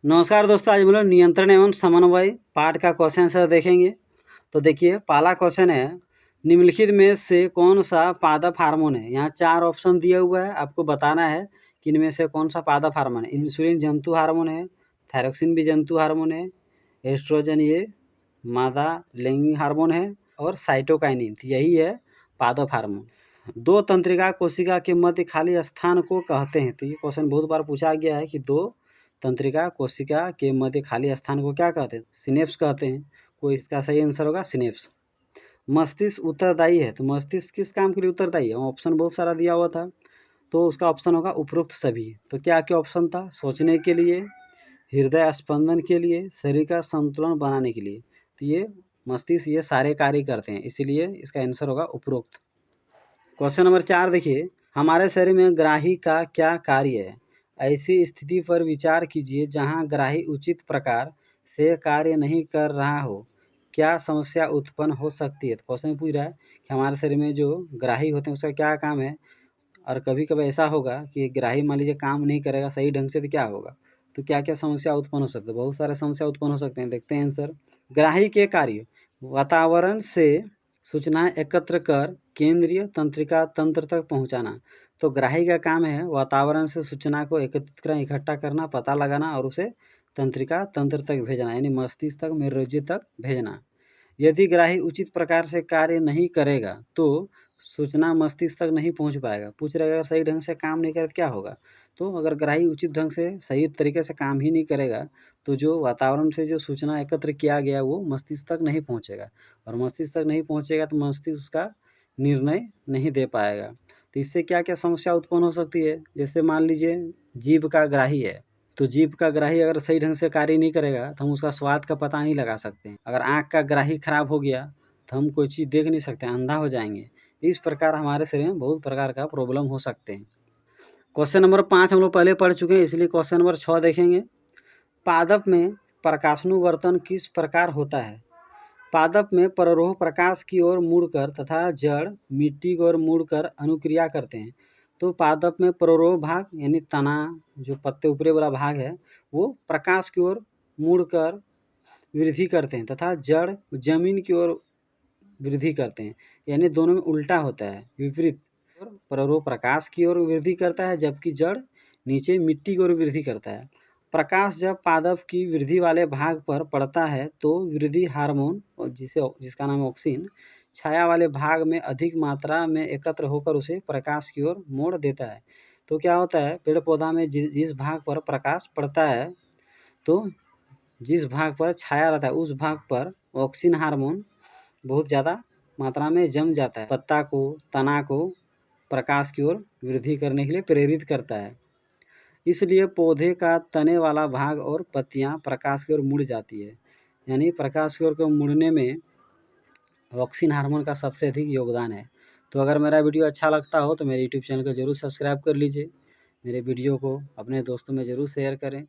नमस्कार दोस्तों, आज हम लोग नियंत्रण एवं समन्वय पाठ का क्वेश्चन आंसर देखेंगे। तो देखिए, पहला क्वेश्चन है, निम्नलिखित में से कौन सा पादप हार्मोन है। यहाँ 4 ऑप्शन दिया हुआ है, आपको बताना है कि इनमें से कौन सा पादप हार्मोन है। इंसुलिन जंतु हार्मोन है, थायरोक्सिन भी जंतु हार्मोन है, एस्ट्रोजन ये मादा लैंगिक हार्मोन है और साइटोकाइनिन यही है पादप हार्मोन। दो तंत्रिका कोशिका के मध्य खाली स्थान को कहते हैं। तो ये क्वेश्चन बहुत बार पूछा गया है कि दो तंत्रिका कोशिका के मध्य खाली स्थान को क्या कहते हैं? सिनेप्स कहते हैं। कोई इसका सही आंसर होगा सिनेप्स। मस्तिष्क उत्तरदायी है, तो मस्तिष्क किस काम के लिए उत्तरदायी है? ऑप्शन बहुत सारा दिया हुआ था, तो उसका ऑप्शन होगा उपरोक्त सभी। तो क्या क्या ऑप्शन था? सोचने के लिए, हृदय स्पंदन के लिए, शरीर का संतुलन बनाने के लिए। तो ये मस्तिष्क ये सारे कार्य करते हैं, इसीलिए इसका आंसर होगा उपरोक्त। क्वेश्चन नंबर 4 देखिए, हमारे शरीर में ग्राही का क्या कार्य है? ऐसी स्थिति पर विचार कीजिए जहां ग्राही उचित प्रकार से कार्य नहीं कर रहा हो, क्या समस्या उत्पन्न हो सकती है? तो क्वेश्चन पूछ रहा है कि हमारे शरीर में जो ग्राही होते हैं उसका क्या काम है, और कभी कभी ऐसा होगा कि ग्राही मान लीजिए काम नहीं करेगा सही ढंग से, तो क्या होगा? तो क्या क्या समस्या उत्पन्न हो सकती है? बहुत सारे समस्या उत्पन्न हो सकते हैं। देखते हैं आंसर। ग्राही के कार्य, वातावरण से सूचनाएं एकत्र कर केंद्रीय तंत्रिका तंत्र तक पहुंचाना। तो ग्राही का काम है वातावरण से सूचना को एकत्रित करना, इकट्ठा करना, पता लगाना और उसे तंत्रिका तंत्र तक भेजना, यानी मस्तिष्क तक, मेरुरज्जु तक भेजना। यदि ग्राही उचित प्रकार से कार्य नहीं करेगा तो सूचना मस्तिष्क तक नहीं पहुंच पाएगा। पूछ रहे अगर सही ढंग से काम नहीं करे तो क्या होगा? तो अगर ग्राही उचित ढंग से सही तरीके से काम ही नहीं करेगा तो जो वातावरण से जो सूचना एकत्र किया गया वो मस्तिष्क तक नहीं पहुंचेगा, और मस्तिष्क तक नहीं पहुंचेगा तो मस्तिष्क उसका निर्णय नहीं दे पाएगा। तो इससे क्या क्या समस्या उत्पन्न हो सकती है? जैसे मान लीजिए जीभ का ग्राही है, तो जीभ का ग्राही अगर सही ढंग से कार्य नहीं करेगा तो हम उसका स्वाद का पता नहीं लगा सकते हैं। अगर आँख का ग्राही खराब हो गया तो हम कोई चीज़ देख नहीं सकते, अंधा हो जाएंगे। इस प्रकार हमारे शरीर में बहुत प्रकार का प्रॉब्लम हो सकते हैं। क्वेश्चन नंबर 5 हम लोग पहले पढ़ चुके हैं, इसलिए क्वेश्चन नंबर 6 देखेंगे। पादप में प्रकाशानुवर्तन किस प्रकार होता है? पादप में परारोह प्रकाश की ओर मुड़कर तथा जड़ मिट्टी की ओर मुड़कर अनुक्रिया करते हैं। तो पादप में परारोह भाग यानी तना, जो पत्ते ऊपरी वाला भाग है, वो प्रकाश की ओर मुड़कर वृद्धि करते हैं तथा जड़ जमीन की ओर वृद्धि करते हैं, यानी दोनों में उल्टा होता है, विपरीत। परारोह प्रकाश की ओर वृद्धि करता है जबकि जड़ नीचे मिट्टी की ओर वृद्धि करता है। प्रकाश जब पादप की वृद्धि वाले भाग पर पड़ता है तो वृद्धि हार्मोन, जिसका नाम है ऑक्सिन, छाया वाले भाग में अधिक मात्रा में एकत्र होकर उसे प्रकाश की ओर मोड़ देता है। तो क्या होता है, पेड़ पौधा में जिस भाग पर प्रकाश पड़ता है, तो जिस भाग पर छाया रहता है उस भाग पर ऑक्सिन हार्मोन बहुत ज़्यादा मात्रा में जम जाता है, पत्ता को, तना को प्रकाश की ओर वृद्धि करने के लिए प्रेरित करता है। इसलिए पौधे का तने वाला भाग और पत्तियां प्रकाश की ओर मुड़ जाती है, यानी प्रकाश की ओर को मुड़ने में ऑक्सिन हार्मोन का सबसे अधिक योगदान है। तो अगर मेरा वीडियो अच्छा लगता हो तो मेरे यूट्यूब चैनल को जरूर सब्सक्राइब कर लीजिए, मेरे वीडियो को अपने दोस्तों में ज़रूर शेयर करें।